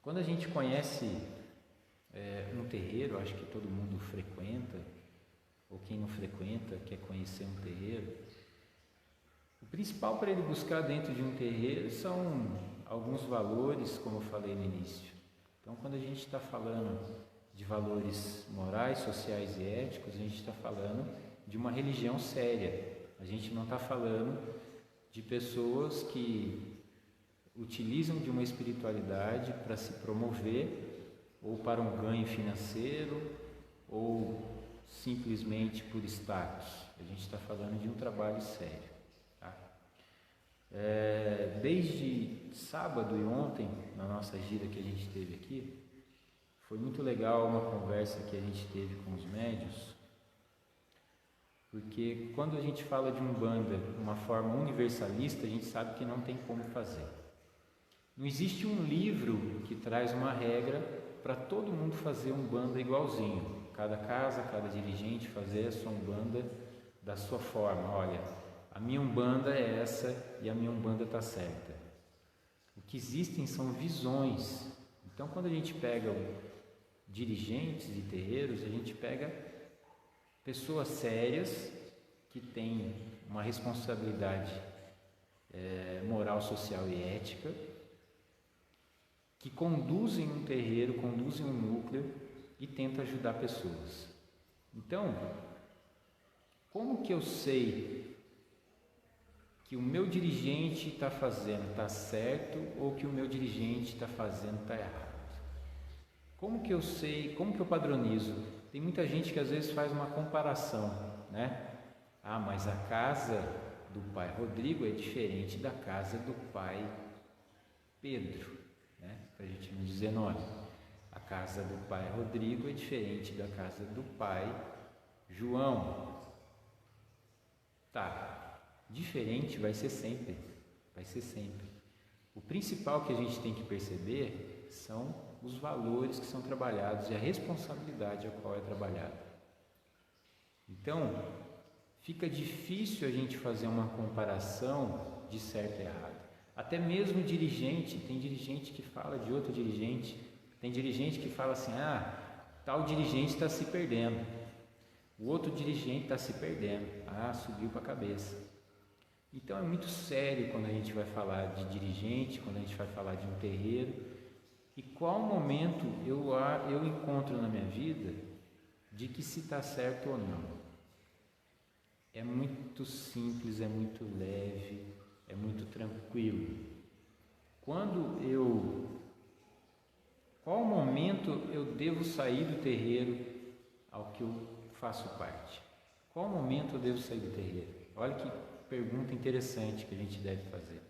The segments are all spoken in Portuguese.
Quando a gente conhece um terreiro, acho que todo mundo frequenta, ou quem não frequenta quer conhecer um terreiro, o principal para ele buscar dentro de um terreiro são alguns valores, como eu falei no início. Então, quando a gente está falando de valores morais, sociais e éticos, a gente está falando de uma religião séria. A gente não está falando de pessoas que utilizam de uma espiritualidade para se promover ou para um ganho financeiro ou simplesmente por status. A gente está falando de um trabalho sério. Tá? Desde sábado e ontem, na nossa gira que a gente teve aqui, foi muito legal uma conversa que a gente teve com os médiuns, porque quando a gente fala de Umbanda de uma forma universalista, a gente sabe que não tem como fazer. Não existe um livro que traz uma regra para todo mundo fazer Umbanda igualzinho. Cada casa, cada dirigente fazer a sua Umbanda da sua forma. Olha, a minha Umbanda é essa e a minha Umbanda está certa. O que existem são visões. Então, quando a gente pega dirigentes de terreiros, a gente pega pessoas sérias que têm uma responsabilidade moral, social e ética, que conduzem um terreiro, conduzem um núcleo e tentam ajudar pessoas. Então, como que eu sei que o meu dirigente está fazendo está certo ou que o meu dirigente está fazendo está errado? Como que eu sei, como que eu padronizo? Tem muita gente que às vezes faz uma comparação, né? Ah, mas a casa do pai Rodrigo é diferente da casa do pai Pedro, né? Para a gente não dizer nome. A casa do pai Rodrigo é diferente da casa do pai João. Tá, diferente vai ser sempre, vai ser sempre. O principal que a gente tem que perceber são os valores que são trabalhados e a responsabilidade a qual é trabalhada. Então, fica difícil a gente fazer uma comparação de certo e errado. Até mesmo dirigente, tem dirigente que fala de outro dirigente, tem dirigente que fala assim, tal dirigente está se perdendo, o outro dirigente está se perdendo, subiu para a cabeça. Então é muito sério quando a gente vai falar de dirigente, quando a gente vai falar de um terreiro, e qual momento eu encontro na minha vida de que se está certo ou não. É muito simples, é muito leve, é muito tranquilo. Qual momento eu devo sair do terreiro ao que eu faço parte? Qual momento eu devo sair do terreiro? Olha que pergunta interessante que a gente deve fazer.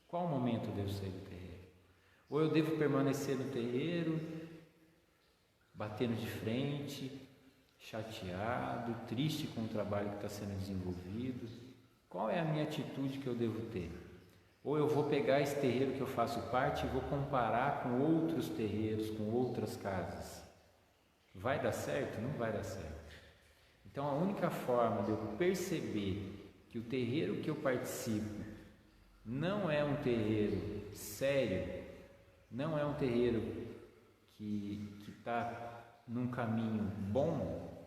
Qual momento eu devo sair do terreiro? Ou eu devo permanecer no terreiro, batendo de frente, chateado, triste com o trabalho que está sendo desenvolvido? Qual é a minha atitude que eu devo ter? Ou eu vou pegar esse terreiro que eu faço parte e vou comparar com outros terreiros, com outras casas? Vai dar certo? Não vai dar certo. Então a única forma de eu perceber que o terreiro que eu participo não é um terreiro sério, não é um terreiro que está num caminho bom,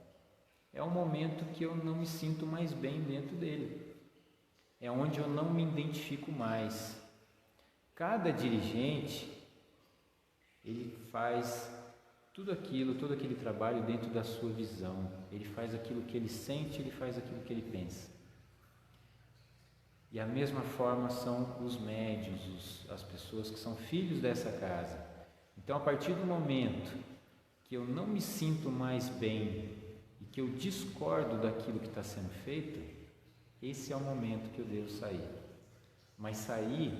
é um momento que eu não me sinto mais bem dentro dele. É onde eu não me identifico mais. Cada dirigente, ele faz tudo aquilo, todo aquele trabalho dentro da sua visão. Ele faz aquilo que ele sente, ele faz aquilo que ele pensa. E a mesma forma são os médiuns, as pessoas que são filhos dessa casa. Então, a partir do momento que eu não me sinto mais bem e que eu discordo daquilo que está sendo feito, esse é o momento que eu devo sair. Mas sair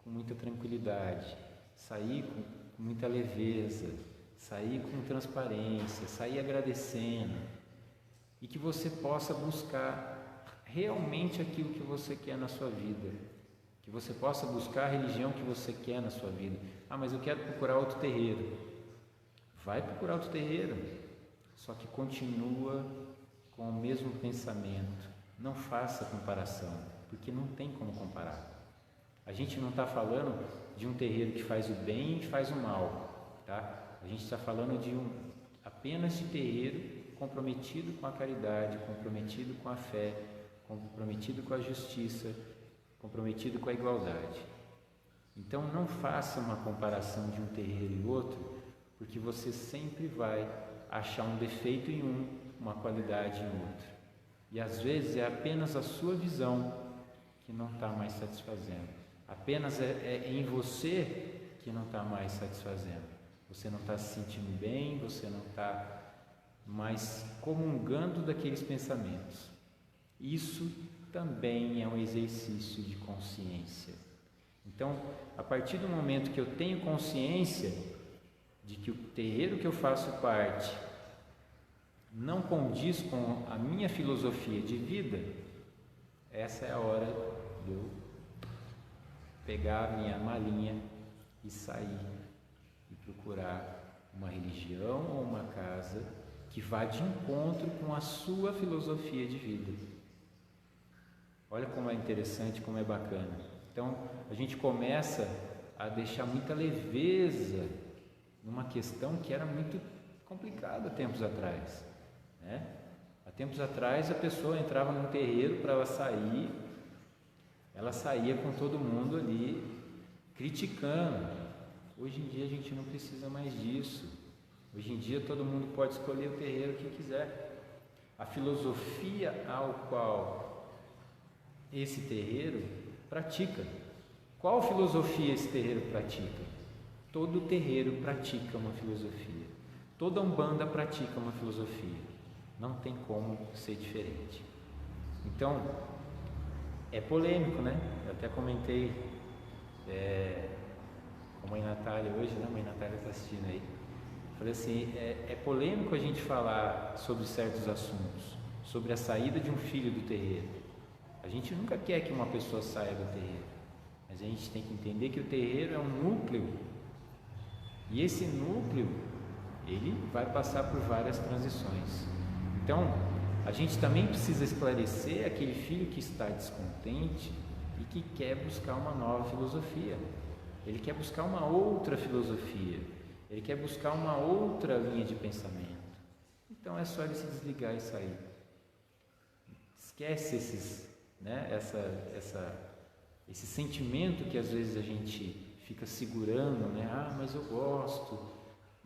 com muita tranquilidade, sair com muita leveza, sair com transparência, sair agradecendo, e que você possa buscar realmente aquilo que você quer na sua vida, que você possa buscar a religião que você quer na sua vida. Mas eu quero procurar outro terreiro. Vai procurar outro terreiro, só que continua com o mesmo pensamento. Não faça comparação, porque não tem como comparar. A gente não está falando de um terreiro que faz o bem e faz o mal, tá? A gente está falando apenas de terreiro comprometido com a caridade, comprometido com a fé, comprometido com a justiça, comprometido com a igualdade. Então não faça uma comparação de um terreiro e outro, porque você sempre vai achar um defeito em uma qualidade em outro. E às vezes é apenas a sua visão que não está mais satisfazendo. Apenas é em você que não está mais satisfazendo. Você não está se sentindo bem, você não está mais comungando daqueles pensamentos. Isso também é um exercício de consciência. Então, a partir do momento que eu tenho consciência de que o terreiro que eu faço parte não condiz com a minha filosofia de vida, essa é a hora de eu pegar a minha malinha e sair e procurar uma religião ou uma casa que vá de encontro com a sua filosofia de vida. Olha como é interessante, como é bacana. Então, a gente começa a deixar muita leveza numa questão que era muito complicada tempos atrás, né? Há tempos atrás a pessoa entrava num terreiro, para ela saía com todo mundo ali criticando. Hoje em dia a gente não precisa mais disso. Hoje em dia todo mundo pode escolher o terreiro que quiser. A filosofia ao qual esse terreiro pratica. Qual filosofia esse terreiro pratica? Todo terreiro pratica uma filosofia. Toda umbanda pratica uma filosofia. Não tem como ser diferente. Então, é polêmico, né? Eu até comentei com a mãe Natália hoje, né? A mãe Natália está assistindo aí. Falei assim, é polêmico a gente falar sobre certos assuntos, sobre a saída de um filho do terreiro. A gente nunca quer que uma pessoa saia do terreiro, mas a gente tem que entender que o terreiro é um núcleo, e esse núcleo, ele vai passar por várias transições. Então, a gente também precisa esclarecer aquele filho que está descontente e que quer buscar uma nova filosofia. Ele quer buscar uma outra filosofia. Ele quer buscar uma outra linha de pensamento. Então é só ele se desligar e sair. Esquece esse sentimento que às vezes a gente fica segurando, né? Ah, mas eu gosto.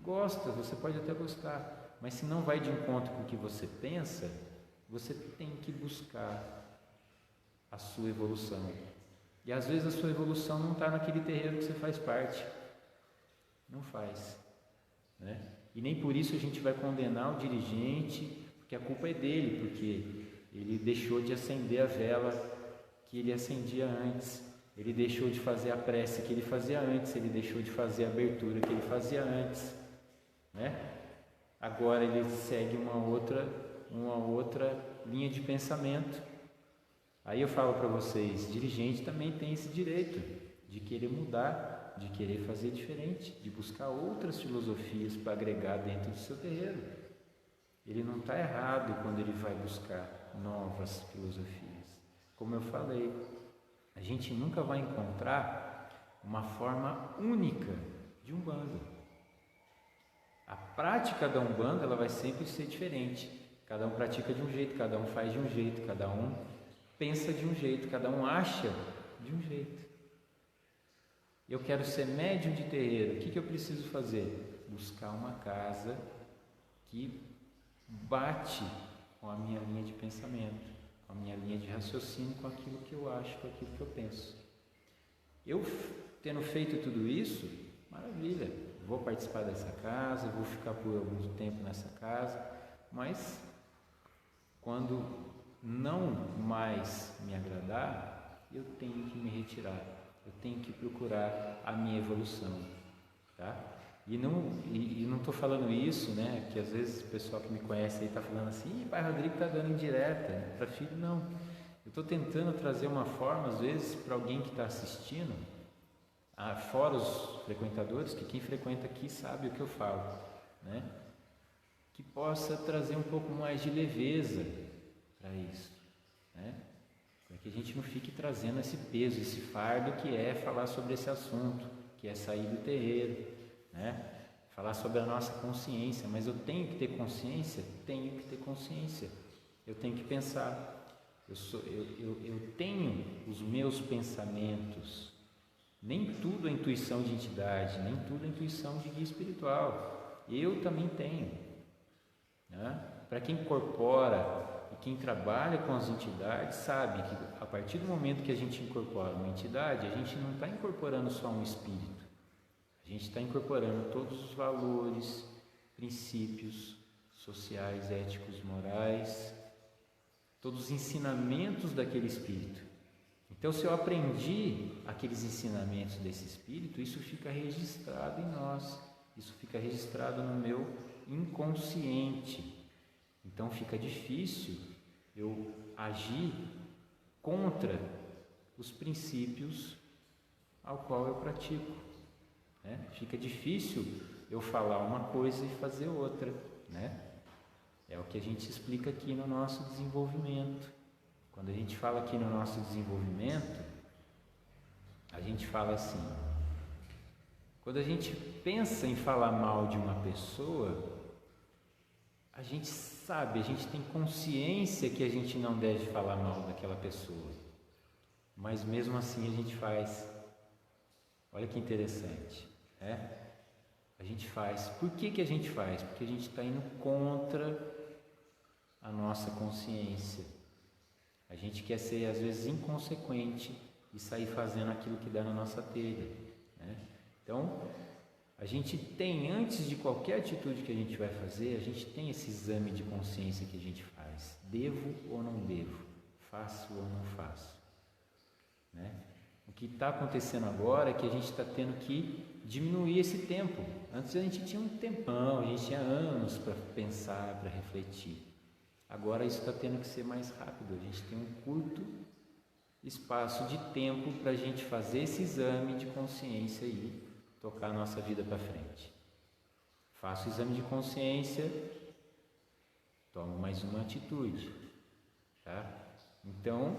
Gosta, você pode até gostar, mas se não vai de encontro com o que você pensa, você tem que buscar a sua evolução. E às vezes a sua evolução não está naquele terreiro que você faz parte. Não faz, né? E nem por isso a gente vai condenar o dirigente, porque a culpa é dele, porque ele deixou de acender a vela que ele acendia antes, ele deixou de fazer a prece que ele fazia antes, ele deixou de fazer a abertura que ele fazia antes, né? Agora ele segue uma outra linha de pensamento. Aí eu falo para vocês, dirigente também tem esse direito de querer mudar, de querer fazer diferente, de buscar outras filosofias para agregar dentro do seu terreiro. Ele não está errado quando ele vai buscar novas filosofias. Como eu falei, a gente nunca vai encontrar uma forma única de Umbanda. A prática da Umbanda, ela vai sempre ser diferente. Cada um pratica de um jeito, cada um faz de um jeito, cada um pensa de um jeito, cada um acha de um jeito. Eu quero ser médium de terreiro, o que eu preciso fazer? Buscar uma casa que bate com a minha linha de pensamento, com a minha linha de raciocínio, com aquilo que eu acho, com aquilo que eu penso. Eu tendo feito tudo isso, maravilha, vou participar dessa casa, vou ficar por algum tempo nessa casa, mas quando não mais me agradar, eu tenho que me retirar, eu tenho que procurar a minha evolução, tá? E não estou falando isso, né? Que às vezes o pessoal que me conhece aí está falando assim, pai Rodrigo está dando indireta, né? Para filho, não. Eu estou tentando trazer uma forma, às vezes, para alguém que está assistindo, fora os frequentadores, que quem frequenta aqui sabe o que eu falo, né? Que possa trazer um pouco mais de leveza para isso, né? Para que a gente não fique trazendo esse peso, esse fardo que é falar sobre esse assunto. que é sair do terreiro, né? Falar sobre a nossa consciência, mas eu tenho que ter consciência? Tenho que ter consciência. Eu tenho que pensar. Eu tenho os meus pensamentos. Nem tudo é intuição de entidade, nem tudo é intuição de guia espiritual. Eu também tenho, né? Para quem incorpora e quem trabalha com as entidades sabe que a partir do momento que a gente incorpora uma entidade, a gente não está incorporando só um espírito, a gente está incorporando todos os valores, princípios sociais, éticos, morais, todos os ensinamentos daquele espírito. Então, se eu aprendi aqueles ensinamentos desse espírito, isso fica registrado em nós, isso fica registrado no meu inconsciente. Então fica difícil eu agir contra os princípios ao qual eu pratico, né? Fica difícil eu falar uma coisa e fazer outra, né? É o que a gente explica aqui no nosso desenvolvimento. Quando a gente fala aqui no nosso desenvolvimento, a gente fala assim: quando a gente pensa em falar mal de uma pessoa, a gente sabe, a gente tem consciência que a gente não deve falar mal daquela pessoa, mas mesmo assim a gente faz. Olha que interessante, né? A gente faz. Por que a gente faz? Porque a gente está indo contra a nossa consciência. A gente quer ser às vezes inconsequente e sair fazendo aquilo que dá na nossa telha, né? Então, a gente tem, antes de qualquer atitude que a gente vai fazer, a gente tem esse exame de consciência que a gente faz. Devo ou não devo? Faço ou não faço? Né? O que está acontecendo agora é que a gente está tendo que diminuir esse tempo. Antes a gente tinha um tempão, a gente tinha anos para pensar, para refletir. Agora isso está tendo que ser mais rápido. A gente tem um curto espaço de tempo para a gente fazer esse exame de consciência e tocar a nossa vida para frente. Faço o exame de consciência, tomo mais uma atitude, tá? Então,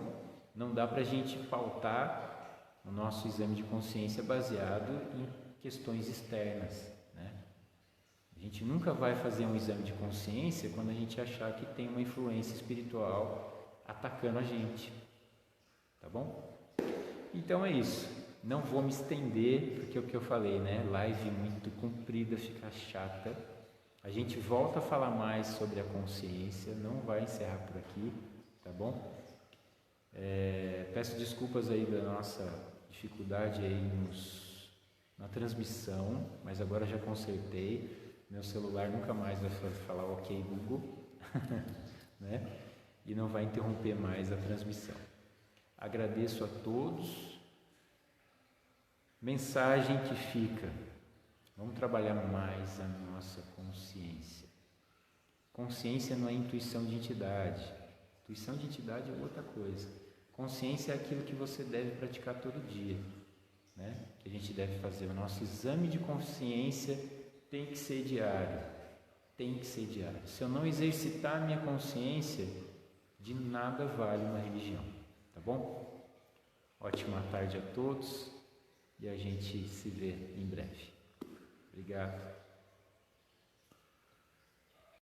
não dá para a gente pautar o nosso exame de consciência baseado em questões externas, né? A gente nunca vai fazer um exame de consciência quando a gente achar que tem uma influência espiritual atacando a gente, tá bom? Então é isso. Não vou me estender, porque é o que eu falei, né? Live muito comprida, fica chata. A gente volta a falar mais sobre a consciência, não vai encerrar por aqui, tá bom? Peço desculpas aí da nossa dificuldade aí na transmissão, mas agora já consertei. Meu celular nunca mais vai falar ok Google, né? E não vai interromper mais a transmissão. Agradeço a todos. Mensagem que fica: vamos trabalhar mais a nossa consciência. Consciência não é intuição de entidade. Intuição de entidade é outra coisa. Consciência é aquilo que você deve praticar todo dia, né? Que a gente deve fazer. O nosso exame de consciência tem que ser diário. Tem que ser diário. Se eu não exercitar a minha consciência, de nada vale uma religião. Tá bom? Ótima tarde a todos. E a gente se vê em breve. Obrigado.